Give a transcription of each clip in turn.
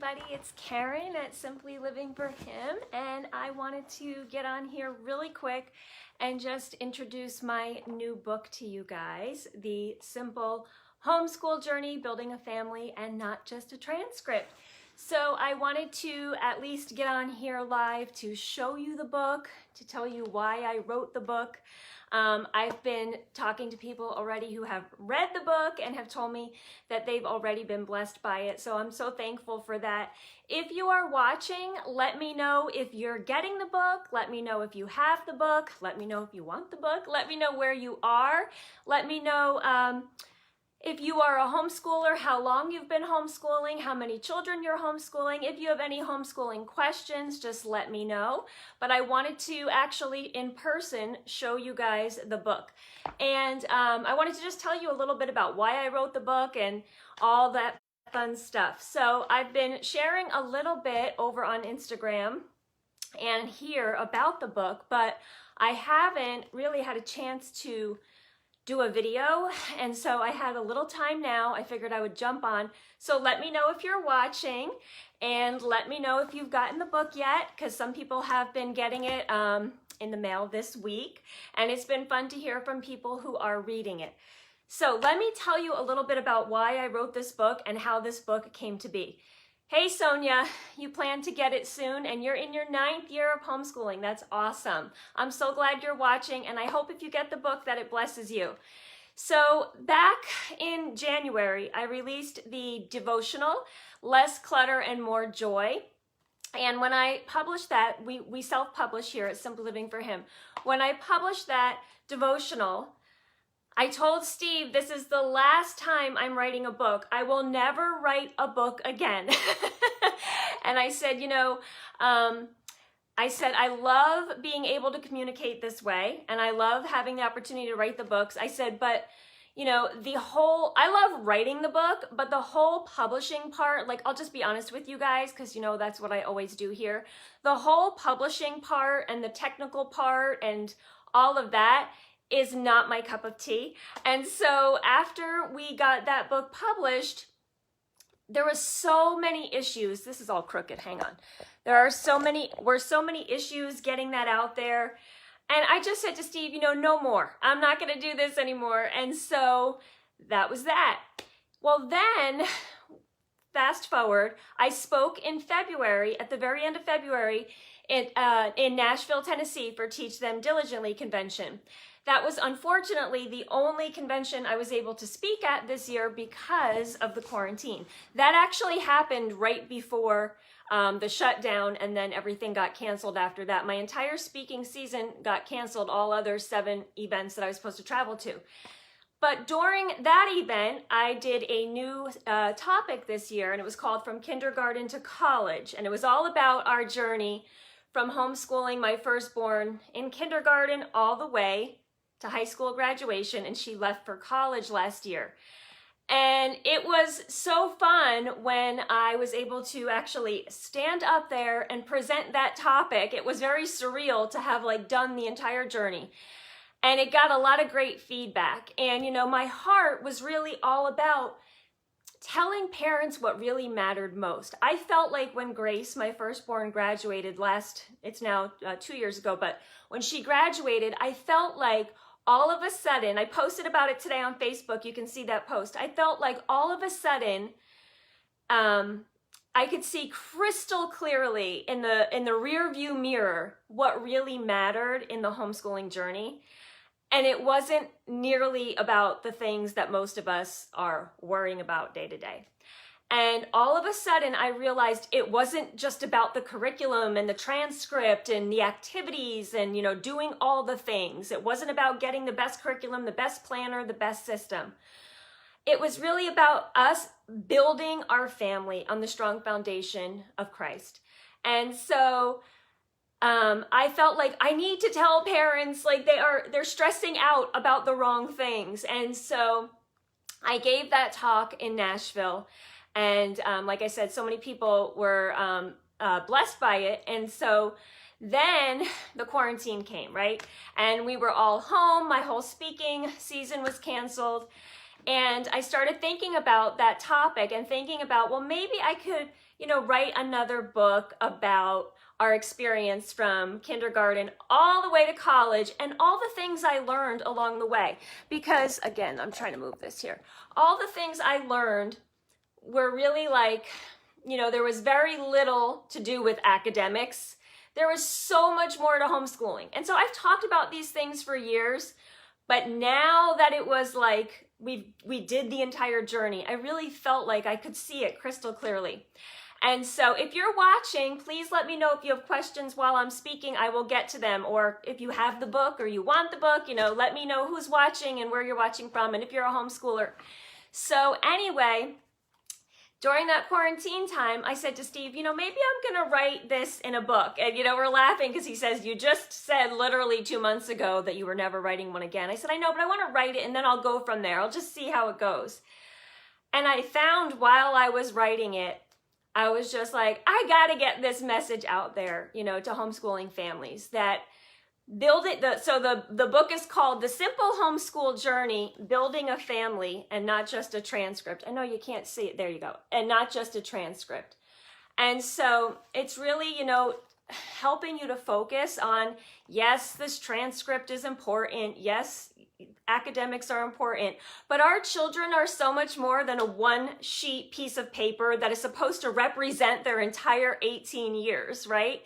everybody, it's Karen at Simply Living for Him, and I wanted to get on here really quick and just introduce my new book to you guys, The Simple Homeschool Journey, Building a Family and Not Just a Transcript. So I wanted to at least get on here live to show you the book, to tell you why I wrote the book. I've been talking to people already who have read the book and have told me that they've already been blessed by it. So I'm so thankful for that. If you are watching, let me know if you're getting the book. Let me know if you have the book. Let me know if you want the book. Let me know where you are. Let me know if you are a homeschooler, how long you've been homeschooling, how many children you're homeschooling. If you have any homeschooling questions, just let me know. But I wanted to actually in person show you guys the book. And I wanted to just tell you a little bit about why I wrote the book and all that fun stuff. So I've been sharing a little bit over on Instagram and here about the book, but I haven't really had a chance to do a video, and so I had a little time now. I figured I would jump on. So let me know if you're watching, and let me know if you've gotten the book yet, because some people have been getting it in the mail this week, and it's been fun to hear from people who are reading it. So let me tell you a little bit about why I wrote this book and how this book came to be. Hey Sonia, you plan to get it soon and you're in your 9th year of homeschooling. That's awesome. I'm so glad you're watching, and I hope if you get the book that it blesses you. So back in January, I released the devotional, Less Clutter and More Joy. And when I published that, we self-publish here at Simply Living for Him. When I published that devotional, I told Steve, this is the last time I'm writing a book. I will never write a book again. And I said, I love being able to communicate this way, and I love having the opportunity to write the books. I said, but I love writing the book, but the whole publishing part, like, I'll just be honest with you guys, because that's what I always do here. The whole publishing part and the technical part and all of that is not my cup of tea. And so after we got that book published, there was so many issues. This is all crooked, hang on. Were so many issues getting that out there. And I just said to Steve, no more. I'm not gonna do this anymore. And so that was that. Well then, fast forward, I spoke in February, at the very end of February, in Nashville, Tennessee for Teach Them Diligently convention. That was unfortunately the only convention I was able to speak at this year because of the quarantine. That actually happened right before the shutdown, and then everything got canceled after that. My entire speaking season got canceled, all other 7 events that I was supposed to travel to. But during that event, I did a new topic this year, and it was called From Kindergarten to College. And it was all about our journey from homeschooling my firstborn in kindergarten all the way to high school graduation, and she left for college last year. And it was so fun when I was able to actually stand up there and present that topic. It was very surreal to have done the entire journey. And it got a lot of great feedback. And my heart was really all about telling parents what really mattered most. I felt like when Grace, my firstborn, graduated it's now 2 years ago, but when she graduated, I felt like all of a sudden, I posted about it today on Facebook, you can see that post. I felt like all of a sudden, I could see crystal clearly in the rear view mirror what really mattered in the homeschooling journey. And it wasn't nearly about the things that most of us are worrying about day to day. And all of a sudden, I realized it wasn't just about the curriculum and the transcript and the activities and, doing all the things. It wasn't about getting the best curriculum, the best planner, the best system. It was really about us building our family on the strong foundation of Christ. And so I felt like I need to tell parents they're stressing out about the wrong things. And so I gave that talk in Nashville. And like I said, so many people were blessed by it. And so then the quarantine came, right? And we were all home. My whole speaking season was canceled. And I started thinking about that topic and thinking about, well, maybe I could, write another book about our experience from kindergarten all the way to college and all the things I learned along the way. Because again, I'm trying to move this here. All the things I learned were really like, there was very little to do with academics. There was so much more to homeschooling. And so I've talked about these things for years, but now that it was like we did the entire journey, I really felt like I could see it crystal clearly. And so if you're watching, please let me know if you have questions while I'm speaking. I will get to them. Or if you have the book or you want the book, let me know who's watching and where you're watching from and if you're a homeschooler. So anyway, during that quarantine time, I said to Steve, maybe I'm going to write this in a book. And, we're laughing because he says, you just said literally 2 months ago that you were never writing one again. I said, I know, but I want to write it and then I'll go from there. I'll just see how it goes. And I found while I was writing it, I was just like, I got to get this message out there, to homeschooling families that build it. So the book is called The Simple Homeschool Journey, Building a Family and Not Just a Transcript. I know you can't see it. There you go. And not just a transcript. And so it's really, helping you to focus on, yes, this transcript is important. Yes, academics are important, but our children are so much more than a one-sheet piece of paper that is supposed to represent their entire 18 years, right?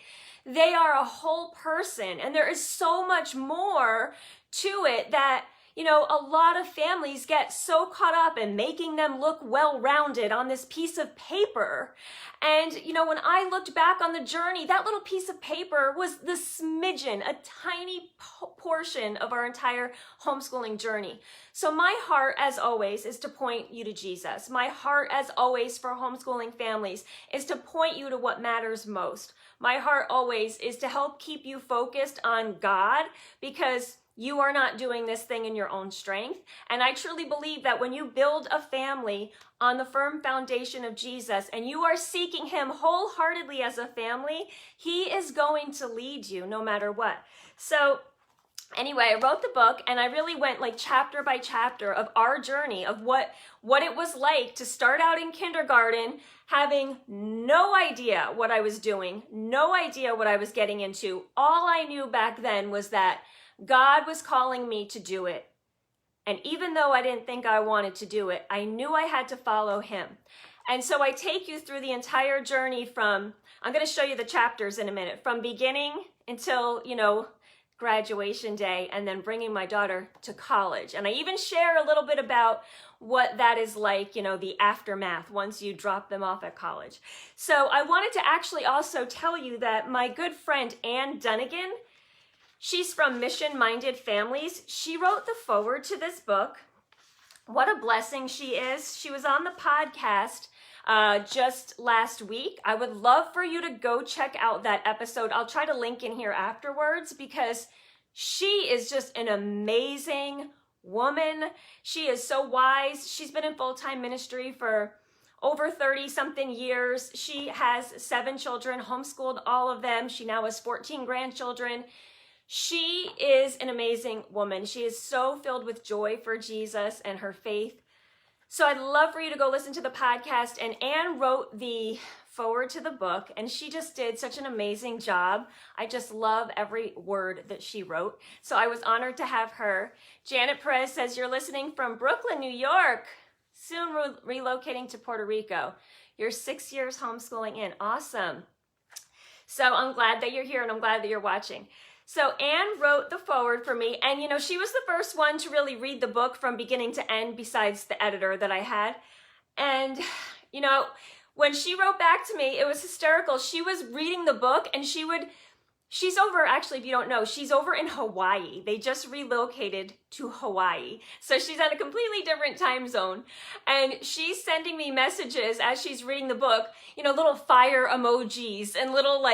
They are a whole person, and there is so much more to it that, a lot of families get so caught up in making them look well-rounded on this piece of paper. And, when I looked back on the journey, that little piece of paper was the smidgen, a tiny portion of our entire homeschooling journey. So my heart, as always, is to point you to Jesus. My heart, as always, for homeschooling families is to point you to what matters most. My heart always is to help keep you focused on God, because you are not doing this thing in your own strength. And I truly believe that when you build a family on the firm foundation of Jesus and you are seeking him wholeheartedly as a family, he is going to lead you no matter what. So anyway, I wrote the book and I really went like chapter by chapter of our journey of what it was like to start out in kindergarten having no idea what I was doing, no idea what I was getting into. All I knew back then was that God was calling me to do it. And even though I didn't think I wanted to do it, I knew I had to follow him. And so I take you through the entire journey from, I'm going to show you the chapters in a minute, from beginning until, graduation day, and then bringing my daughter to college. And I even share a little bit about what that is like, the aftermath once you drop them off at college. So I wanted to actually also tell you that my good friend Ann Dunnigan, she's from Mission Minded Families. She wrote the foreword to this book. What a blessing she is. She was on the podcast just last week. I would love for you to go check out that episode. I'll try to link in here afterwards because she is just an amazing woman. She is so wise. She's been in full-time ministry for over 30-something years. She has 7 children, homeschooled all of them. She now has 14 grandchildren. She is an amazing woman. She is so filled with joy for Jesus and her faith. So I'd love for you to go listen to the podcast. And Anne wrote the foreword to the book, and she just did such an amazing job. I just love every word that she wrote. So I was honored to have her. Janet Perez says, you're listening from Brooklyn, New York, soon relocating to Puerto Rico. You're 6 years homeschooling in. Awesome. So I'm glad that you're here, and I'm glad that you're watching. So Anne wrote the foreword for me, and she was the first one to really read the book from beginning to end besides the editor that I had. And, when she wrote back to me, it was hysterical. She was reading the book and she's over, actually, if you don't know, she's over in Hawaii. They just relocated to Hawaii. So she's on a completely different time zone. And she's sending me messages as she's reading the book, little fire emojis and little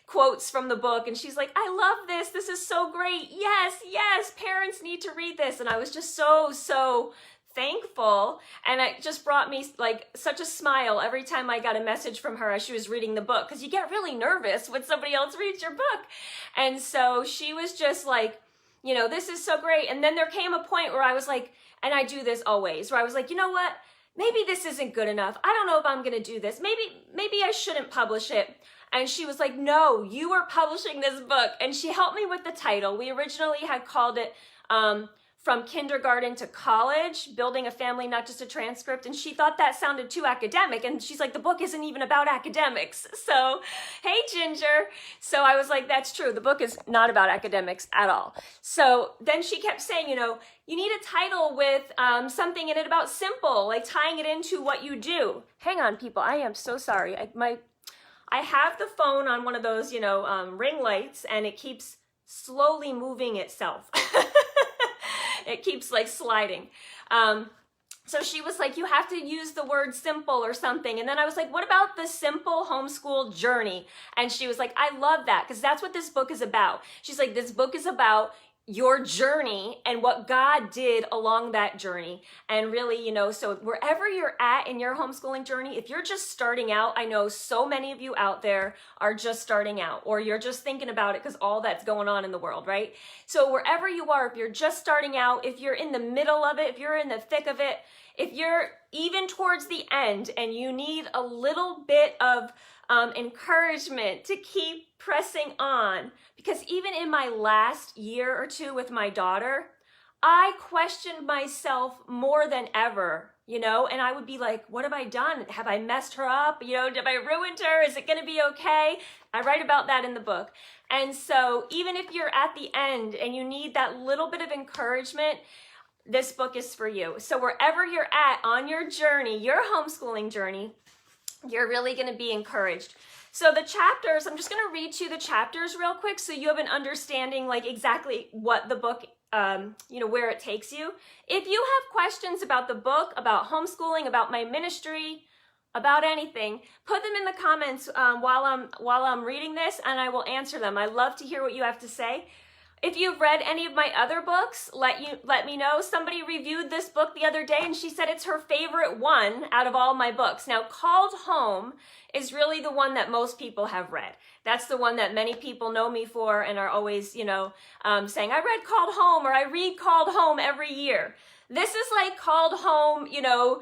quotes from the book. And she's like, I love this. This is so great. Yes, parents need to read this. And I was just so thankful, and it just brought me such a smile every time I got a message from her as she was reading the book, because you get really nervous when somebody else reads your book. And so she was just like, this is so great. And then there came a point where I was like, And I do this always, where I was like, you know what? Maybe this isn't good enough. I don't know if I'm going to do this. Maybe I shouldn't publish it. And she was like, no, you are publishing this book. And she helped me with the title. We originally had called it From Kindergarten to College, Building a Family, Not Just a Transcript. And she thought that sounded too academic. And she's like, the book isn't even about academics. So, hey, Ginger. So I was like, that's true. The book is not about academics at all. So then she kept saying, you know, you need a title with something in it about simple, like tying it into what you do. Hang on, people. I am so sorry. I have the phone on one of those, you know, ring lights, and it keeps slowly moving itself. It keeps like sliding. So she was like, you have to use the word simple or something. And then I was like, what about the simple homeschool journey? And she was like, I love that, because that's what this book is about. She's like, this book is about your journey and what God did along that journey. And really, you know, so wherever you're at in your homeschooling journey, if you're just starting out, I know so many of you out there are just starting out, or you're just thinking about it because all that's going on in the world, right? So wherever you are, if you're just starting out, if you're in the middle of it, if you're in the thick of it, if you're even towards the end and you need a little bit of encouragement to keep pressing on, because even in my last year or two with my daughter, I questioned myself more than ever, you know, and I would be like, what have I done? Have I messed her up? You know, have I ruined her? Is it going to be okay? I write about that in the book. And so even if you're at the end and you need that little bit of encouragement, this book is for you. So wherever you're at on your journey, your homeschooling journey, you're really going to be encouraged. So the chapters, I'm just going to read you the chapters real quick so you have an understanding like exactly what the book, you know, where it takes you. If you have questions about the book, about homeschooling, about my ministry, about anything, put them in the comments while I'm reading this, and I will answer them. I love to hear what you have to say. If you've read any of my other books, let me know. Somebody reviewed this book the other day and she said it's her favorite one out of all my books. Now, Called Home is really the one that most people have read. That's the one that many people know me for and are always, you know, saying, I read Called Home, or I read Called Home every year. This is like Called Home, you know,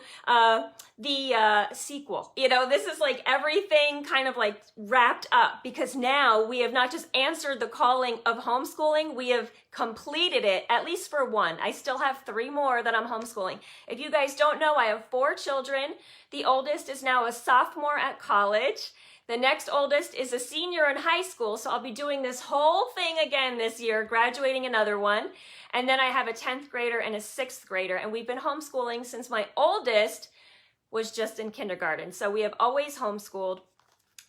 the sequel. You know, this is like everything kind of like wrapped up, because now we have not just answered the calling of homeschooling, we have completed it, at least for one. I still have 3 more that I'm homeschooling. If you guys don't know, I have 4 children. The oldest is now a sophomore at college. The next oldest is a senior in high school, so I'll be doing this whole thing again this year, graduating another one. And then I have a 10th grader and a 6th grader, and we've been homeschooling since my oldest was just in kindergarten. So we have always homeschooled.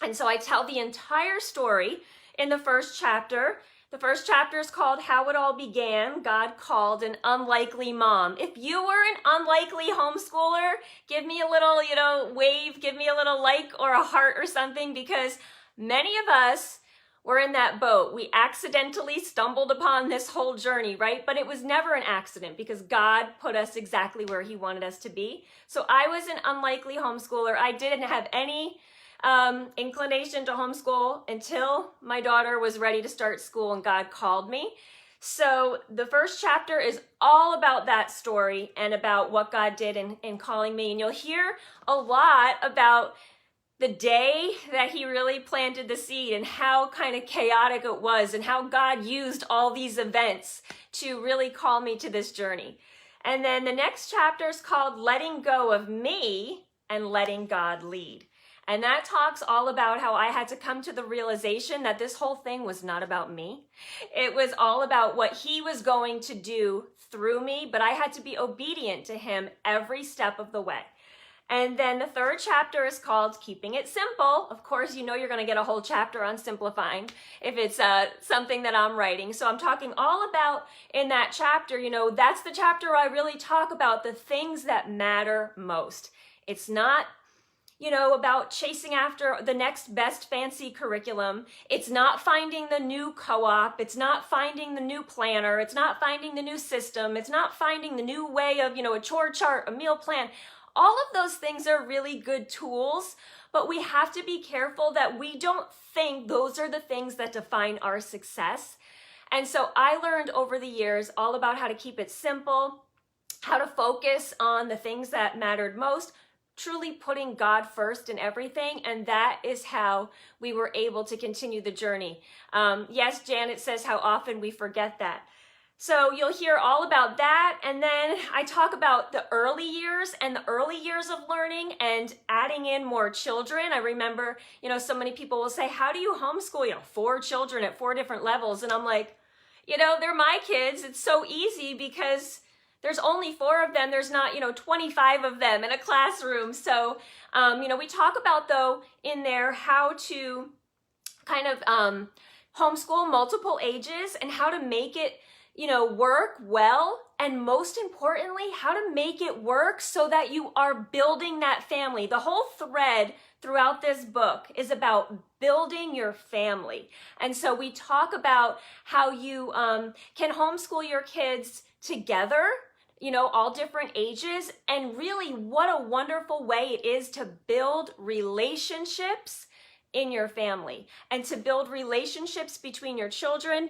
And so I tell the entire story in the first chapter. The first chapter is called How It All Began. God Called an Unlikely Mom. If you were an unlikely homeschooler, give me a little, you know, wave, give me a little like or a heart or something, because many of us were in that boat. We accidentally stumbled upon this whole journey, right? But it was never an accident, because God put us exactly where he wanted us to be. So I was an unlikely homeschooler. I didn't have any inclination to homeschool until my daughter was ready to start school and God called me. So the first chapter is all about that story and about what God did in calling me. And you'll hear a lot about the day that he really planted the seed and how kind of chaotic it was and how God used all these events to really call me to this journey. And then the next chapter is called Letting Go of Me and Letting God Lead. And that talks all about how I had to come to the realization that this whole thing was not about me. It was all about what he was going to do through me, but I had to be obedient to him every step of the way. And then the third chapter is called Keeping It Simple. Of course, you know you're going to get a whole chapter on simplifying if it's something that I'm writing. So I'm talking all about in that chapter, you know, that's the chapter where I really talk about the things that matter most. It's not, you know, about chasing after the next best fancy curriculum. It's not finding the new co-op. It's not finding the new planner. It's not finding the new system. It's not finding the new way of, you know, a chore chart, a meal plan. All of those things are really good tools, but we have to be careful that we don't think those are the things that define our success. And so I learned over the years all about how to keep it simple, how to focus on the things that mattered most, truly putting God first in everything, and that is how we were able to continue the journey. Yes, Janet says how often we forget that. So you'll hear all about that, and then I talk about the early years and the early years of learning and adding in more children. I remember, so many people will say, how do you homeschool, 4 children at 4 different levels? And I'm like, they're my kids. It's so easy because there's only 4 of them. There's not, 25 of them in a classroom. So, we talk about, though, in there how to kind of homeschool multiple ages and how to make it, work well. And most importantly, how to make it work so that you are building that family. The whole thread throughout this book is about building your family. And so we talk about how you can homeschool your kids together, all different ages, and really what a wonderful way it is to build relationships in your family and to build relationships between your children,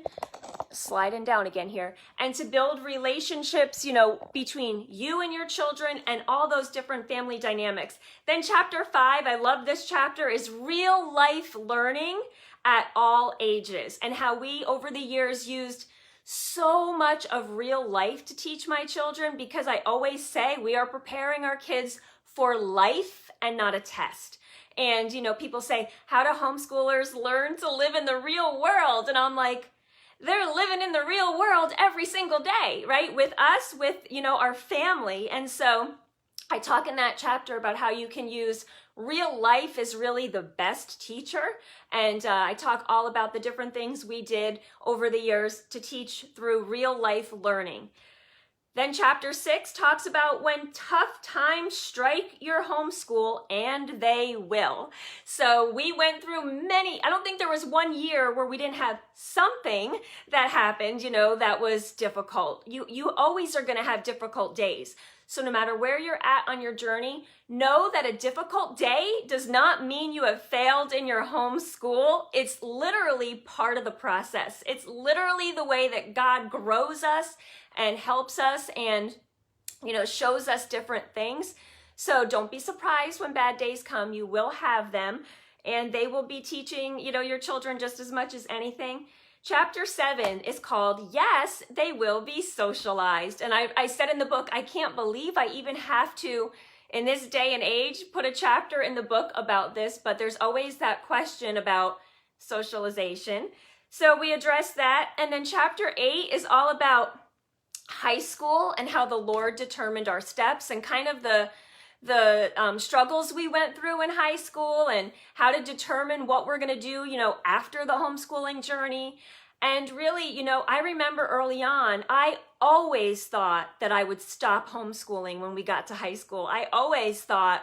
sliding down again here, and to build relationships, between you and your children and all those different family dynamics. Then chapter 5, I love this chapter, is real life learning at all ages, and how we over the years used so much of real life to teach my children, because I always say we are preparing our kids for life and not a test. And, people say, how do homeschoolers learn to live in the real world? And I'm like, they're living in the real world every single day, right? With us, with, our family. And so I talk in that chapter about how you can use real life is really the best teacher. And I talk all about the different things we did over the years to teach through real life learning. Then chapter 6 talks about when tough times strike your homeschool, and they will. So we went through many, I don't think there was one year where we didn't have something that happened, that was difficult. You always are going to have difficult days. So no matter where you're at on your journey, know that a difficult day does not mean you have failed in your homeschool. It's literally part of the process. It's literally the way that God grows us and helps us and, shows us different things. So don't be surprised when bad days come. You will have them, and they will be teaching, your children just as much as anything. Chapter 7 is called, Yes, They Will Be Socialized. And I said in the book, I can't believe I even have to, in this day and age, put a chapter in the book about this, but there's always that question about socialization. So we address that. And then chapter 8 is all about high school and how the Lord determined our steps and kind of the struggles we went through in high school and how to determine what we're going to do, after the homeschooling journey. And really, I remember early on, I always thought that I would stop homeschooling when we got to high school. I always thought,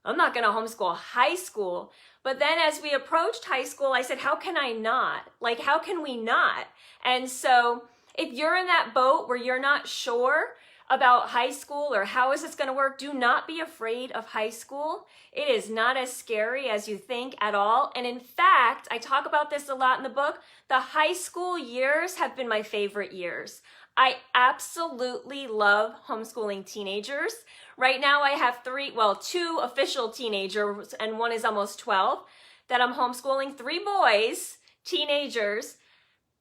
I'm not going to homeschool high school. But then as we approached high school, I said, how can I not? Like, how can we not? And so if you're in that boat where you're not sure about high school or how is this going to work, do not be afraid of high school. It is not as scary as you think at all. And in fact, I talk about this a lot in the book, the high school years have been my favorite years. I absolutely love homeschooling teenagers. Right now I have 2 official teenagers, and one is almost 12, that I'm homeschooling, 3 boys, teenagers.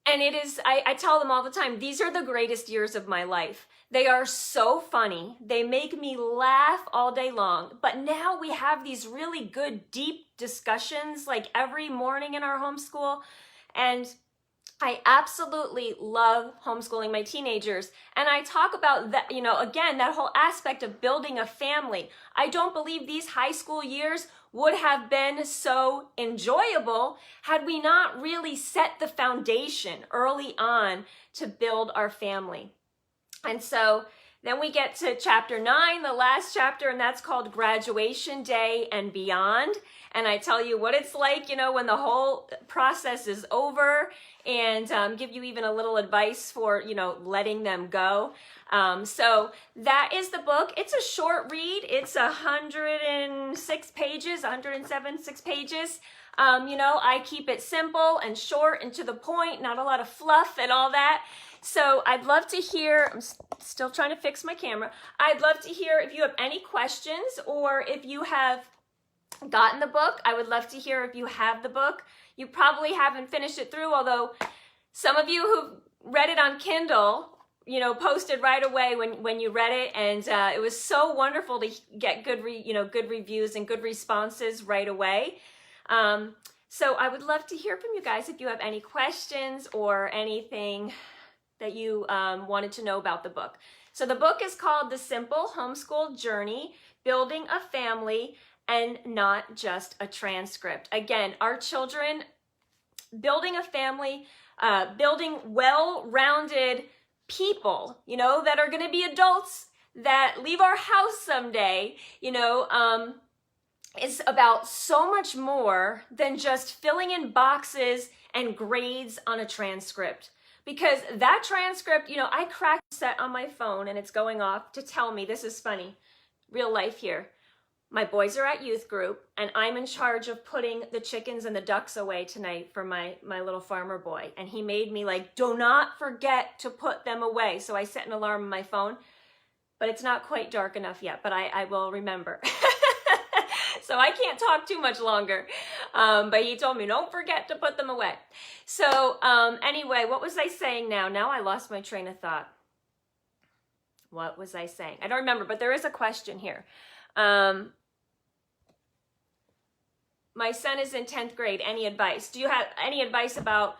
And it is, I tell them all the time, these are the greatest years of my life. They are so funny. They make me laugh all day long. But now we have these really good, deep discussions like every morning in our homeschool. And I absolutely love homeschooling my teenagers. And I talk about that, again, that whole aspect of building a family. I don't believe these high school years would have been so enjoyable had we not really set the foundation early on to build our family. And so then we get to chapter 9, the last chapter, and that's called Graduation Day and Beyond. And I tell you what it's like, when the whole process is over, and give you even a little advice for, letting them go. So that is the book. It's a short read. It's 106 pages, 106 pages. I keep it simple and short and to the point, not a lot of fluff and all that. So I'd love to hear, I'm still trying to fix my camera. I'd love to hear if you have any questions or if you have gotten the book. I would love to hear if you have the book. You probably haven't finished it through, although some of you who read it on Kindle, you know, posted right away when you read it, and it was so wonderful to get good reviews and good responses right away. So I would love to hear from you guys if you have any questions or anything that you wanted to know about the book. So the book is called The Simple Homeschool Journey, Building a Family and Not Just a Transcript. Again, our children, building a family, building well-rounded people, you know, that are going to be adults that leave our house someday, you know, is about so much more than just filling in boxes and grades on a transcript. Because that transcript, you know, I cracked a set on my phone and it's going off to tell me, this is funny, real life here. My boys are at youth group and I'm in charge of putting the chickens and the ducks away tonight for my little farmer boy. And he made me like, do not forget to put them away. So I set an alarm on my phone, but it's not quite dark enough yet, but I will remember. So I can't talk too much longer. But he told me, don't forget to put them away. So anyway, what was I saying now? Now I lost my train of thought. What was I saying? I don't remember, but there is a question here. My son is in 10th grade. Any advice? Do you have any advice about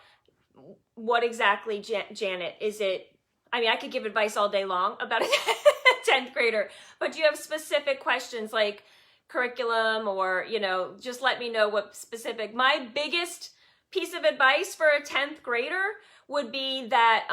what exactly, Janet? Is it, I mean, I could give advice all day long about a 10th grader, but do you have specific questions like curriculum or, you know, just let me know what specific. My biggest piece of advice for a 10th grader would be that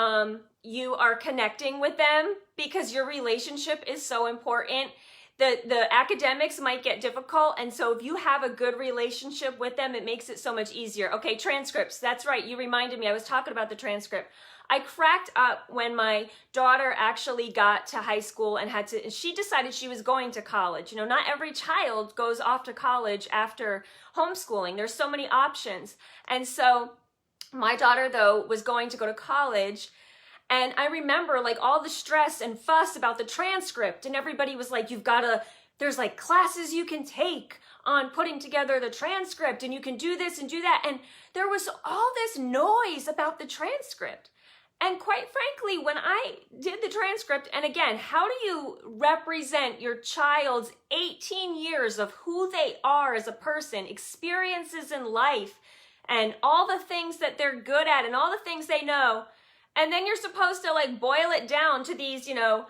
you are connecting with them because your relationship is so important. The academics might get difficult, and so if you have a good relationship with them, it makes it so much easier. Okay, transcripts, that's right, you reminded me, I was talking about the transcript. I cracked up when my daughter actually got to high school and she decided she was going to college. You know, not every child goes off to college after homeschooling. There's so many options. And so my daughter, though, was going to go to college. And I remember like all the stress and fuss about the transcript, and everybody was like, there's like classes you can take on putting together the transcript, and you can do this and do that. And there was all this noise about the transcript. And quite frankly, when I did the transcript, and again, how do you represent your child's 18 years of who they are as a person, experiences in life, and all the things that they're good at and all the things they know, and then you're supposed to like boil it down to these, you know,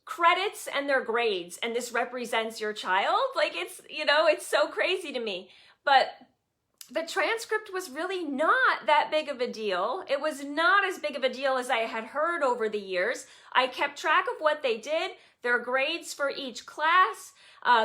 credits and their grades, and this represents your child? Like, it's, you know, it's so crazy to me. But the transcript was really not that big of a deal. It was not as big of a deal as I had heard over the years. I kept track of what they did, their grades for each class,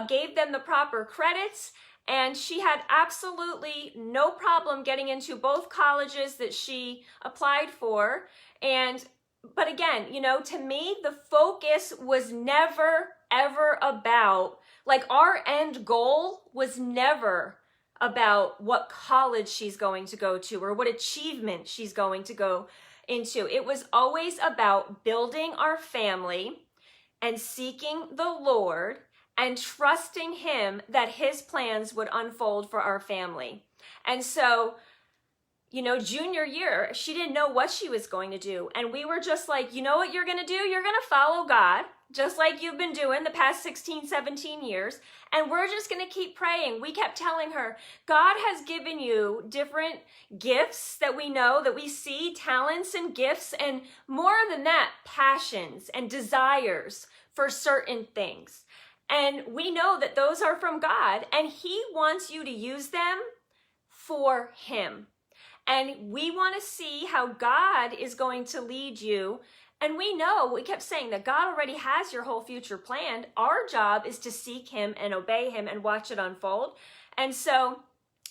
gave them the proper credits, and she had absolutely no problem getting into both colleges that she applied for. But again, you know, to me, the focus was never, ever about, like, our end goal was never about what college she's going to go to or what achievement she's going to go into. It was always about building our family and seeking the Lord and trusting Him that His plans would unfold for our family. And so, you know, junior year, she didn't know what she was going to do. And we were just like, you know what you're going to do? You're going to follow God, just like you've been doing the past 16, 17 years. And we're just going to keep praying. We kept telling her, God has given you different gifts that we know, that we see, talents and gifts, and more than that, passions and desires for certain things. And we know that those are from God, and He wants you to use them for Him. And we want to see how God is going to lead you. And we know, we kept saying that God already has your whole future planned. Our job is to seek Him and obey Him and watch it unfold. And so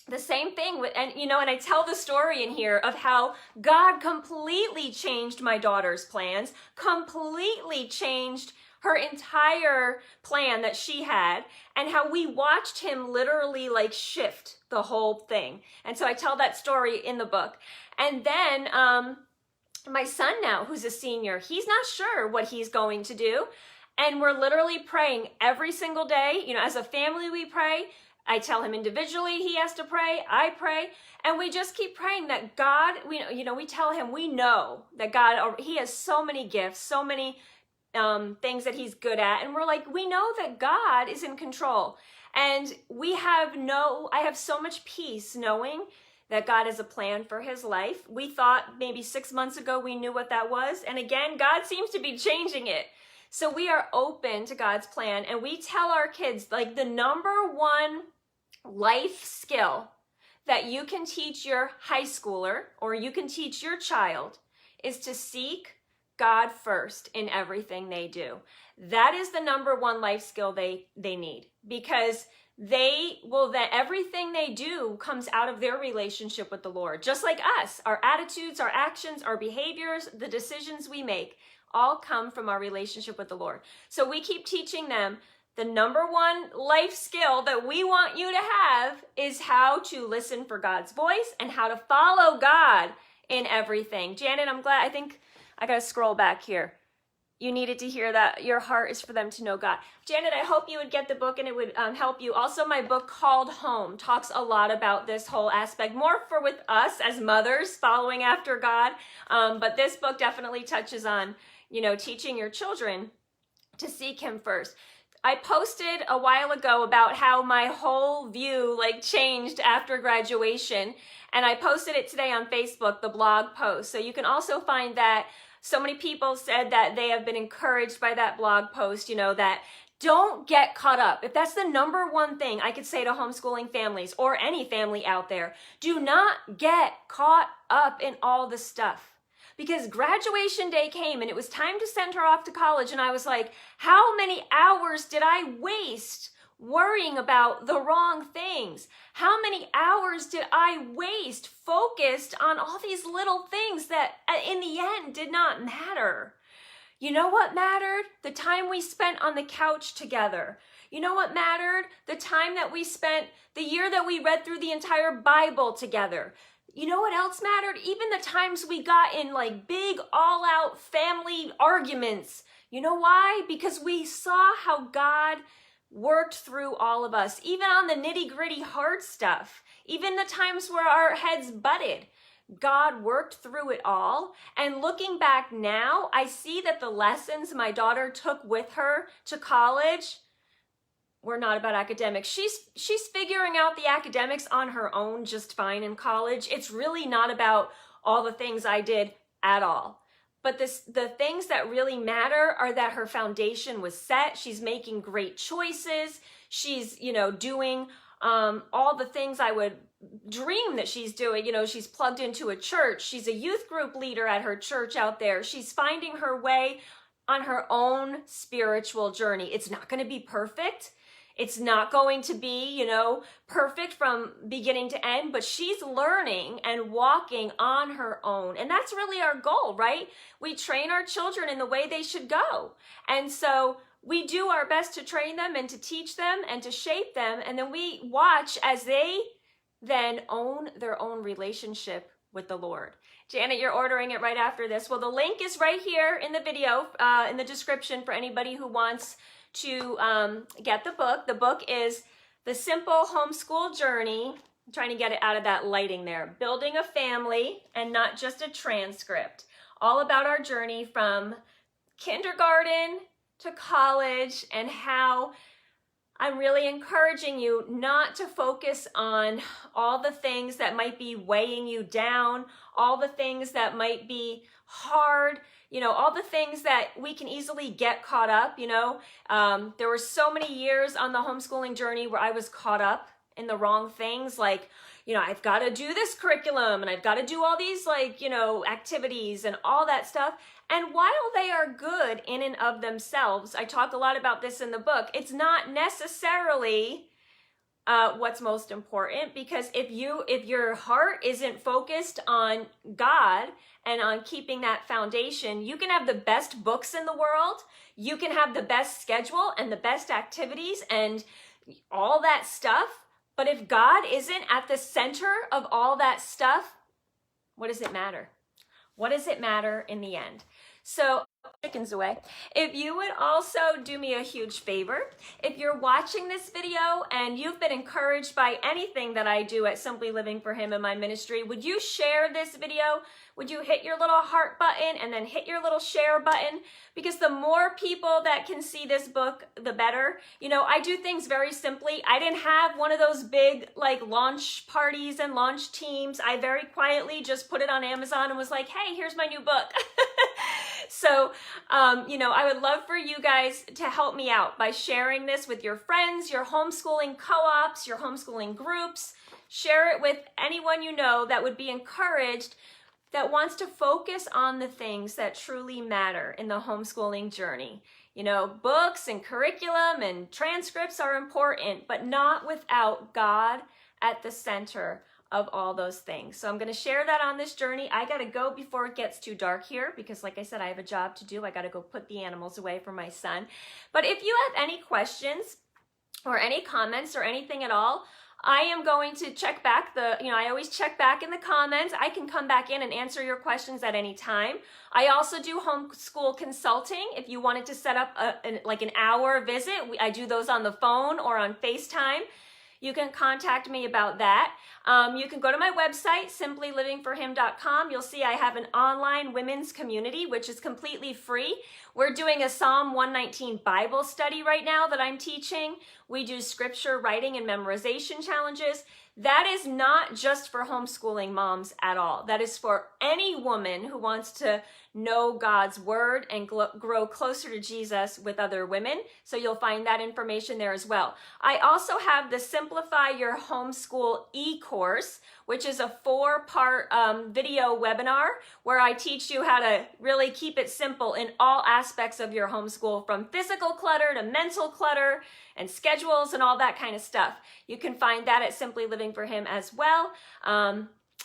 the same thing with, and you know, and I tell the story in here of how God completely changed my daughter's plans, completely changed her entire plan that she had, and how we watched Him literally like shift the whole thing. And so I tell that story in the book. And then my son now, who's a senior, he's not sure what he's going to do. And we're literally praying every single day. You know, as a family, we pray. I tell him individually he has to pray. I pray. And we just keep praying that God, we tell him we know that God, he has so many gifts, so many things that he's good at. And we're like, we know that God is in control. And I have so much peace knowing that God has a plan for his life. We thought maybe 6 months ago we knew what that was. And again, God seems to be changing it. So we are open to God's plan. And we tell our kids, like, the number one life skill that you can teach your high schooler or you can teach your child is to seek God first in everything they do. That is the number one life skill they need, because everything they do comes out of their relationship with the Lord. Just like us, our attitudes, our actions, our behaviors, the decisions we make all come from our relationship with the Lord. So we keep teaching them the number one life skill that we want you to have is how to listen for God's voice and how to follow God in everything. Janet, I think I got to scroll back here. You needed to hear that your heart is for them to know God. Janet, I hope you would get the book and it would help you. Also, my book called Home talks a lot about this whole aspect, more for with us as mothers following after God. But this book definitely touches on, teaching your children to seek him first. I posted a while ago about how my whole view changed after graduation. And I posted it today on Facebook, the blog post. So you can also find that. So many people said that they have been encouraged by that blog post, that don't get caught up. If that's the number one thing I could say to homeschooling families or any family out there, do not get caught up in all the stuff. Because graduation day came and it was time to send her off to college. And I was like, how many hours did I waste worrying about the wrong things? How many hours did I waste focused on all these little things that in the end did not matter? You know what mattered? The time we spent on the couch together. You know what mattered? The time that we spent, the year that we read through the entire Bible together. You know what else mattered? Even the times we got in big all-out family arguments. You know why? Because we saw how God worked through all of us, even on the nitty-gritty hard stuff, even the times where our heads butted. God worked through it all. And looking back now, I see that the lessons my daughter took with her to college were not about academics. She's figuring out the academics on her own just fine in college. It's really not about all the things I did at all. But the things that really matter are that her foundation was set. She's making great choices. She's, doing all the things I would dream that she's doing. She's plugged into a church. She's a youth group leader at her church out there. She's finding her way on her own spiritual journey. It's not going to be perfect. It's not going to be, perfect from beginning to end, but she's learning and walking on her own. And that's really our goal, right? We train our children in the way they should go. And so we do our best to train them and to teach them and to shape them. And then we watch as they then own their own relationship with the Lord. Janet, you're ordering it right after this. Well, the link is right here in the video, in the description for anybody who wants to get the book. The book is The Simple Homeschool Journey. I'm trying to get it out of that lighting there. Building a Family and Not Just a Transcript. All about our journey from kindergarten to college and how I'm really encouraging you not to focus on all the things that might be weighing you down, all the things that might be hard, all the things that we can easily get caught up, There were so many years on the homeschooling journey where I was caught up in the wrong things, I've got to do this curriculum and I've got to do all these activities and all that stuff. And while they are good in and of themselves, I talk a lot about this in the book, it's not necessarily what's most important, because if your heart isn't focused on God and on keeping that foundation, you can have the best books in the world, you can have the best schedule and the best activities and all that stuff, but if God isn't at the center of all that stuff, what does it matter? What does it matter in the end? So, chickens away. If you would also do me a huge favor, if you're watching this video and you've been encouraged by anything that I do at Simply Living for Him in my ministry, would you share this video? Would you hit your little heart button and then hit your little share button? Because the more people that can see this book, the better. You know, I do things very simply. I didn't have one of those big like launch parties and launch teams. I very quietly just put it on Amazon and was like, hey, here's my new book. So, you know, I would love for you guys to help me out by sharing this with your friends, your homeschooling co-ops, your homeschooling groups. Share it with anyone you know that would be encouraged, that wants to focus on the things that truly matter in the homeschooling journey. You know, books and curriculum and transcripts are important, but not without God at the center of all those things. So I'm going to share that on this journey. I got to go before it gets too dark here because, like I said, I have a job to do. I got to go put the animals away for my son. But if you have any questions or any comments or anything at all, I am going to check back I always check back in the comments. I can come back in and answer your questions at any time. I also do homeschool consulting. If you wanted to set up like an hour visit, I do those on the phone or on FaceTime. You can contact me about that. You can go to my website, simplylivingforhim.com. You'll see I have an online women's community, which is completely free. We're doing a Psalm 119 Bible study right now that I'm teaching. We do scripture writing and memorization challenges. That is not just for homeschooling moms at all. That is for any woman who wants to know God's word and grow closer to Jesus with other women. So you'll find that information there as well. I also have the Simplify Your Homeschool e-course, which is a 4-part video webinar where I teach you how to really keep it simple in all aspects of your homeschool, from physical clutter to mental clutter and schedules and all that kind of stuff. You can find that at Simply Living for Him as well.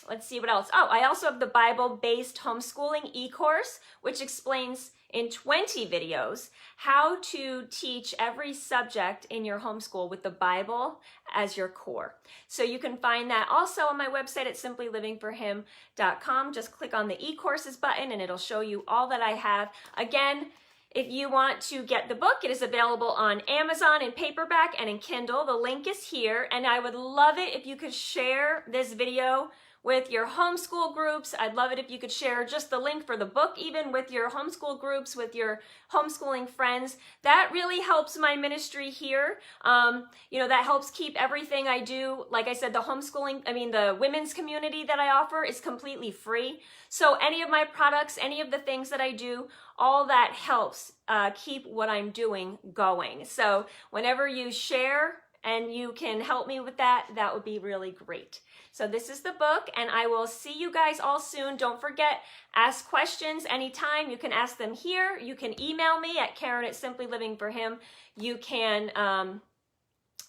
Let's see what else. Oh, I also have the Bible-based homeschooling e-course, which explains in 20 videos how to teach every subject in your homeschool with the Bible as your core. So you can find that also on my website at simplylivingforhim.com. Just click on the e-courses button and it'll show you all that I have. Again, if you want to get the book, it is available on Amazon in paperback and in Kindle. The link is here, and I would love it if you could share this video with your homeschool groups. I'd love it if you could share just the link for the book even with your homeschool groups, with your homeschooling friends. That really helps my ministry here. That helps keep everything I do. Like I said, the women's community that I offer is completely free. So any of my products, any of the things that I do, all that helps keep what I'm doing going. So whenever you share and you can help me with that, that would be really great. So this is the book, and I will see you guys all soon. Don't forget, ask questions anytime. You can ask them here. You can email me at Karen@simplylivingforhim. You can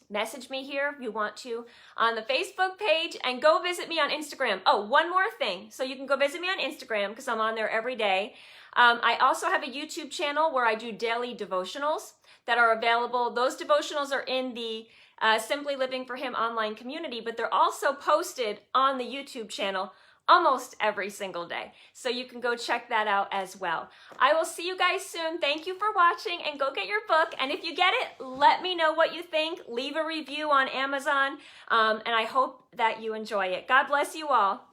message me here if you want to on the Facebook page, and go visit me on Instagram. Oh, one more thing. So you can go visit me on Instagram because I'm on there every day. I also have a YouTube channel where I do daily devotionals that are available. Those devotionals are in the Simply Living for Him online community, but they're also posted on the YouTube channel almost every single day. So you can go check that out as well. I will see you guys soon. Thank you for watching, and go get your book. And if you get it, let me know what you think. Leave a review on Amazon, and I hope that you enjoy it. God bless you all.